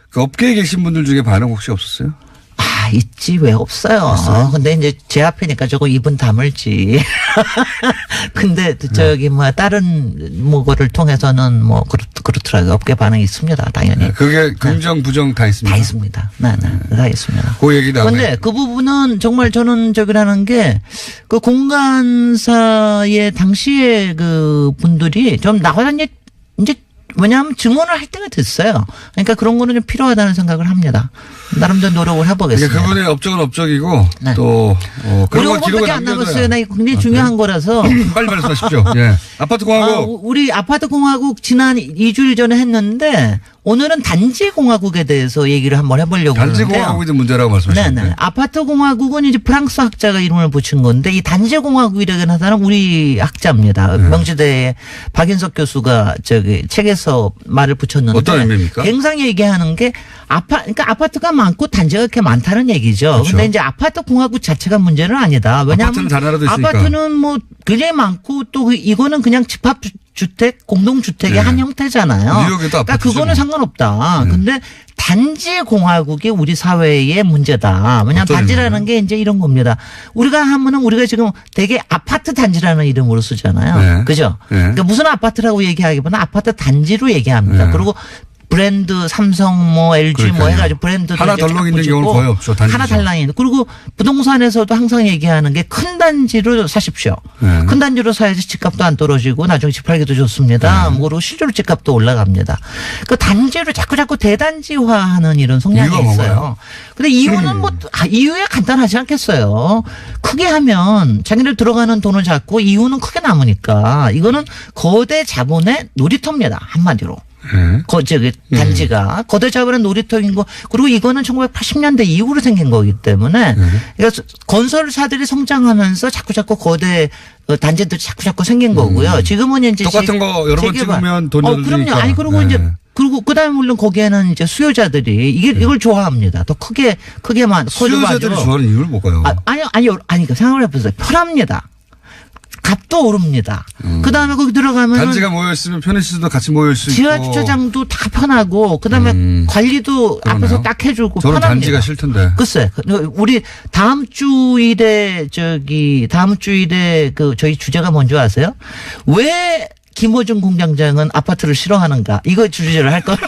그 업계에 계신 분들 중에 반응 혹시 없었어요? 있지, 왜 없어요. 근데 이제 제 앞이니까 저거 입은 다물지. 근데 다른 거를 통해서는 뭐 그렇더라고요. 업계 반응이 있습니다. 당연히. 그게 긍정, 부정 다 있습니다. 다 있습니다. 다 있습니다. 그 얘기 다음에. 그런데 그 부분은 정말 저는 저기라는 게, 그 공간사의 당시에 그 분들이 좀 나와서 이제 왜냐하면 증언을 할 때가 됐어요. 그러니까 그런 거는 좀 필요하다는 생각을 합니다. 나름대로 노력을 해보겠습니다. 그러니까 그분의 업적은 업적이고 또 우리 5분밖에 안 남았어요. 나 이거 굉장히 중요한 거라서. 빨리 말씀하십시오. 예. 아파트 공화국. 우리 아파트 공화국 지난 2주일 전에 했는데, 오늘은 단지 공화국에 대해서 얘기를 한번 해보려고 하는데요. 단지 공화국이 좀 문제라고 말씀하셨는데. 네네. 아파트 공화국은 이제 프랑스 학자가 이름을 붙인 건데, 이 단지 공화국이라는 하나는 우리 학자입니다. 명지대의 박인석 교수가 책에서 말을 붙였는데. 어떤 의미입니까? 굉장히 얘기하는 게 그러니까 아파트가 많고 단지가 그렇게 많다는 얘기죠. 그렇죠. 근데 이제 아파트 공화국 자체가 문제는 아니다. 왜냐하면 아파트는 다 나라도 있으니까. 아파트는 뭐 굉장히 많고, 또 이거는 그냥 집합주택, 공동주택의 한 형태잖아요. 뉴욕에도 그러니까 아파트죠. 그거는 상관없다. 근데 단지 공화국이 우리 사회의 문제다. 왜냐하면 단지라는 게 이제 이런 겁니다. 우리가 하면은 우리가 지금 되게 아파트 단지라는 이름으로 쓰잖아요. 그죠? 그러니까 무슨 아파트라고 얘기하기보다 아파트 단지로 얘기합니다. 그리고 브랜드 삼성 뭐 LG 뭐 해가지고 브랜드 하나 덜렁 있는 경우는 거의 없죠. 단지죠. 하나 달랑 있는. 그리고 부동산에서도 항상 얘기하는 게 큰 단지로 사십시오. 큰 단지로 사야지 집값도 안 떨어지고 나중에 집 팔기도 좋습니다. 그리고 실제로 집값도 올라갑니다. 그 단지를 자꾸 대단지화하는 이런 성향이 있어요. 근데 이유는 이유야 간단하지 않겠어요. 크게 하면 자기들 들어가는 돈을 잡고 이유는 크게 남으니까, 이거는 거대 자본의 놀이터입니다. 한마디로. 단지가 거대 자본의 놀이터인 거. 그리고 이거는 1980년대 이후로 생긴 거기 때문에 그러니까 건설사들이 성장하면서 자꾸 거대 단지들이 자꾸 생긴 거고요. 지금은 이제 똑같은 거 여러 번 찍으면 돈이 그럼요. 들으니까. 아니 그리고 이제 그리고 그다음에 물론 거기에는 이제 수요자들이 이걸 좋아합니다. 더 크게만 수요자들이 좋아하는 이유를 뭘까요? 아니요. 그러니까 생각을 해보세요. 편합니다. 값도 오릅니다. 그다음에 거기 들어가면 단지가 모여있으면 편의시설도 같이 모여있을 수 있고. 지하 주차장도 다 편하고 그다음에 관리도 그러네요. 앞에서 딱 해주고 저는 편합니다. 단지가 싫던데. 글쎄, 우리 다음 주일에 그 저희 주제가 뭔지 아세요? 왜 김호중 공장장은 아파트를 싫어하는가? 이거 주제를 할 겁니다.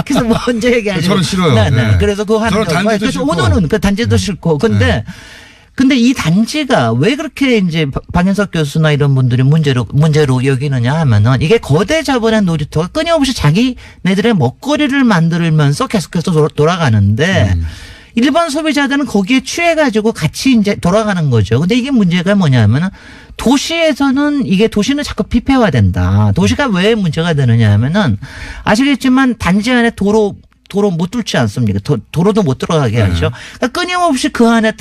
그래서 먼저 얘기하죠. 저는 싫어요. 네. 네. 그래서 그거 하는 저는 단지도 그래서 싫고. 오늘은 그 단지도 싫고. 근데 이 단지가 왜 그렇게 이제 박연석 교수나 이런 분들이 문제로 여기느냐 하면은 이게 거대 자본의 놀이터가 끊임없이 자기네들의 먹거리를 만들면서 계속해서 돌아가는데 일반 소비자들은 거기에 취해가지고 같이 이제 돌아가는 거죠. 근데 이게 문제가 뭐냐면은 도시에서는 도시는 자꾸 피폐화된다. 도시가 왜 문제가 되느냐 하면은 아시겠지만 단지 안에 도로 못 뚫지 않습니까? 도로도 못 들어가게 하죠. 그러니까 끊임없이 그 안에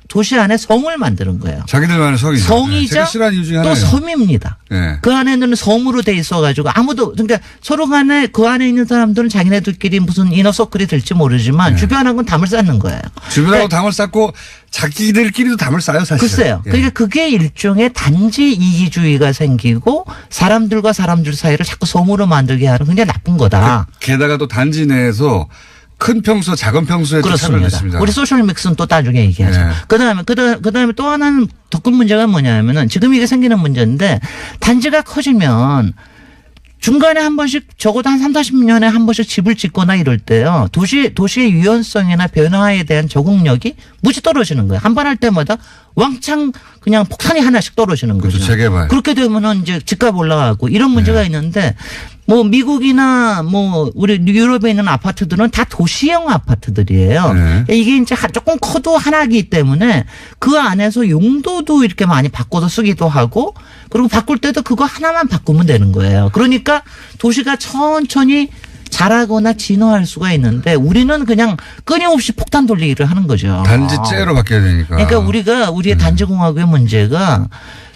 도시 안에 성을 만드는 거예요. 자기들만의 성이죠. 성이자 제가 싫어하는 이유 중에 또 하나예요. 섬입니다. 네. 그 안에는 섬으로 돼 있어가지고 그러니까 서로 간에 그 안에 있는 사람들은 자기네들끼리 무슨 이너서클이 될지 모르지만 주변하고는 담을 쌓는 거예요. 주변하고 담을 쌓고 자기들끼리도 담을 쌓아요, 사실. 글쎄요. 그러니까 그게 일종의 단지 이기주의가 생기고 사람들과 사람들 사이를 자꾸 섬으로 만들게 하는 굉장히 나쁜 거다. 게다가 또 단지 내에서 큰 평수, 작은 평수에 또 차별됐습니다. 우리 소셜 믹스는 또 나중에 얘기하죠. 네. 그다음에 또 하나는 더 큰 문제가 뭐냐면은 지금 이게 생기는 문제인데 단지가 커지면 중간에 한 번씩 적어도 한 30-40년에 한 번씩 집을 짓거나 이럴 때요. 도시의 유연성이나 변화에 대한 적응력이 무지 떨어지는 거예요. 한 번 할 때마다 왕창 그냥 폭탄이 하나씩 떨어지는 거죠. 그렇죠. 재개발. 그렇게 되면은 이제 집값 올라가고 이런 문제가 있는데 뭐 미국이나 뭐 우리 유럽에 있는 아파트들은 다 도시형 아파트들이에요. 네. 이게 이제 조금 커도 하나이기 때문에 그 안에서 용도도 이렇게 많이 바꿔서 쓰기도 하고 그리고 바꿀 때도 그거 하나만 바꾸면 되는 거예요. 그러니까 도시가 천천히 자라거나 진화할 수가 있는데 우리는 그냥 끊임없이 폭탄 돌리기를 하는 거죠. 단지째로 바뀌어야 되니까. 그러니까 우리의 단지공화국의 문제가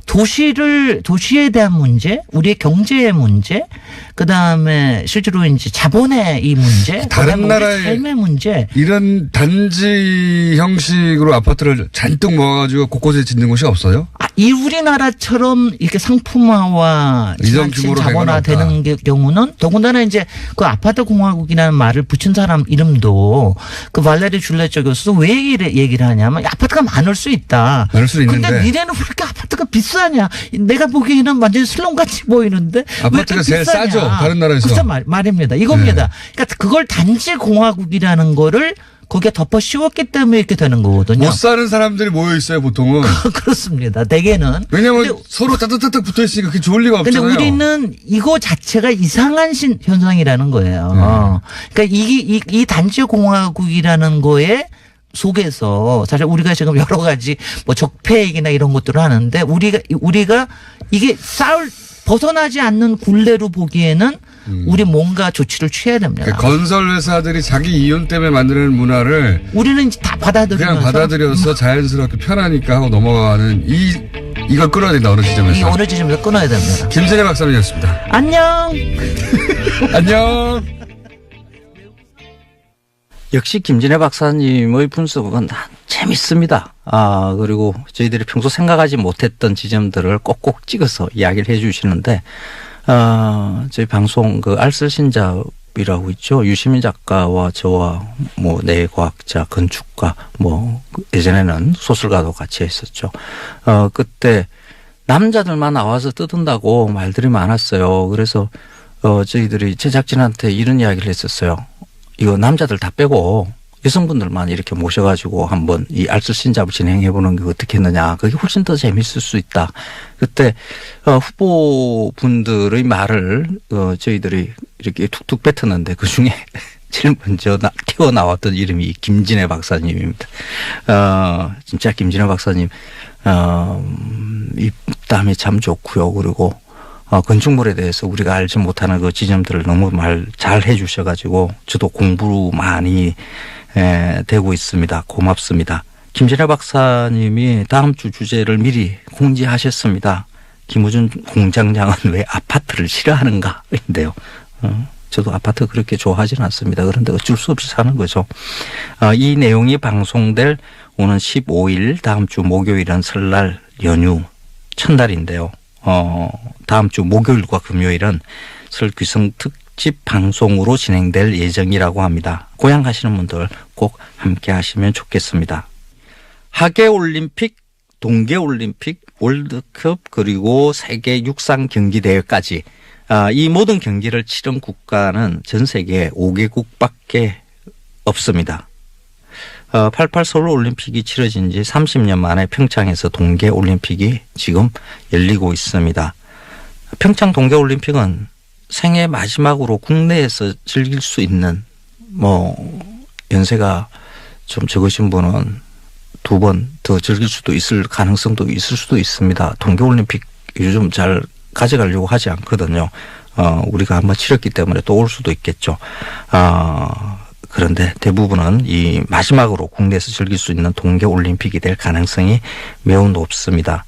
도시에 대한 문제, 우리의 경제의 문제, 그 다음에 실제로 이제 자본의 이 문제, 다른 나라의 삶의 문제. 이런 단지 형식으로 아파트를 잔뜩 모아가지고 곳곳에 짓는 곳이 없어요? 이 우리나라처럼 이렇게 상품화와 이런 규모로 자본화되는 경우는 더군다나 이제 그 아파트 공화국이라는 말을 붙인 사람 이름도 그 발레리 줄레조 교수도 왜 얘기를 하냐면 아파트가 많을 수 있다. 많을 수 있는데. 근데 니네는 왜 이렇게 아파트가 비싸냐? 내가 보기에는 완전히 슬럼같이 보이는데 아파트가 제일 싸죠. 다른 나라에서. 그래서 말입니다. 이겁니다. 그러니까 그걸 단지 공화국이라는 거를 거기에 덮어 씌웠기 때문에 이렇게 되는 거거든요. 못 사는 사람들이 모여 있어요, 보통은. 그렇습니다. 대개는. 왜냐하면 서로 따뜻따뜻 붙어 있으니까 그게 좋을 리가 근데 없잖아요. 우리는 이거 자체가 이상한 현상이라는 거예요. 그러니까 이 단지 공화국이라는 거에 속에서 사실 우리가 지금 여러 가지 뭐 적폐익이나 이런 것들을 하는데 우리가 이게 벗어나지 않는 굴레로 보기에는 우리 뭔가 조치를 취해야 됩니다. 그러니까 건설 회사들이 자기 이윤 때문에 만드는 문화를 우리는 이제 다 그냥 받아들여서 자연스럽게 편하니까 하고 넘어가는 이걸 끊어야 된다. 어느 지점에서. 어느 지점에서 끊어야 됩니다. 김진애 박사님이었습니다. 안녕. 안녕. 역시 김진애 박사님의 분석은 재밌습니다. 그리고 저희들이 평소 생각하지 못했던 지점들을 꼭꼭 찍어서 이야기를 해 주시는데, 저희 방송 알쓸신잡이라고 있죠. 유시민 작가와 저와 뭐 내과학자, 건축가, 뭐 예전에는 소설가도 같이 했었죠. 그때 남자들만 나와서 뜯은다고 말들이 많았어요. 그래서 저희들이 제작진한테 이런 이야기를 했었어요. 이거 남자들 다 빼고 여성분들만 이렇게 모셔가지고 한번 이 알쓸신잡을 진행해보는 게 어떻게 했느냐. 그게 훨씬 더 재밌을 수 있다. 그때 후보분들의 말을 저희들이 이렇게 툭툭 뱉었는데 그중에 제일 먼저 튀어나왔던 이름이 김진애 박사님입니다. 진짜 김진애 박사님 입담이 참 좋고요. 그리고 건축물에 대해서 우리가 알지 못하는 그 지점들을 너무 잘 해주셔가지고 저도 공부 많이 되고 있습니다. 고맙습니다. 김진애 박사님이 다음 주 주제를 미리 공지하셨습니다. 김호중 공장장은 왜 아파트를 싫어하는가인데요. 저도 아파트 그렇게 좋아하지는 않습니다. 그런데 어쩔 수 없이 사는 거죠. 이 내용이 방송될 오는 15일 다음 주 목요일은 설날 연휴 첫날인데요. 다음 주 목요일과 금요일은 설 귀성 특집 방송으로 진행될 예정이라고 합니다. 고향 가시는 분들 꼭 함께 하시면 좋겠습니다. 하계올림픽, 동계올림픽, 월드컵 그리고 세계 육상 경기대회까지 이 모든 경기를 치른 국가는 전 세계 5개국밖에 없습니다. 88 서울올림픽이 치러진 지 30년 만에 평창에서 동계올림픽이 지금 열리고 있습니다. 평창 동계올림픽은 생애 마지막으로 국내에서 즐길 수 있는 연세가 좀 적으신 분은 2번 더 즐길 수도 있을 가능성도 있을 수도 있습니다. 동계올림픽 요즘 잘 가져가려고 하지 않거든요. 우리가 한번 치렀기 때문에 또 올 수도 있겠죠. 그런데 대부분은 이 마지막으로 국내에서 즐길 수 있는 동계올림픽이 될 가능성이 매우 높습니다.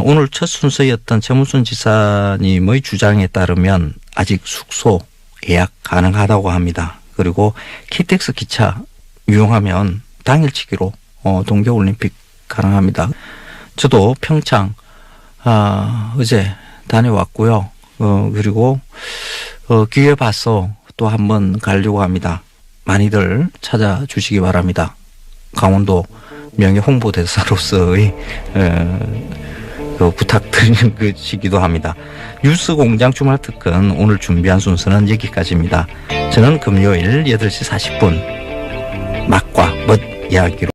오늘 첫 순서였던 최문순 지사님의 주장에 따르면 아직 숙소 예약 가능하다고 합니다. 그리고 KTX 기차 이용하면 당일치기로 동계올림픽 가능합니다. 저도 평창 어제 다녀왔고요. 그리고 기회 봐서 또 한번 가려고 합니다. 많이들 찾아주시기 바랍니다. 강원도 명예 홍보대사로서의 부탁드리는 것이기도 합니다. 뉴스공장 주말특근 오늘 준비한 순서는 여기까지입니다. 저는 금요일 8시 40분 맛과 멋 이야기로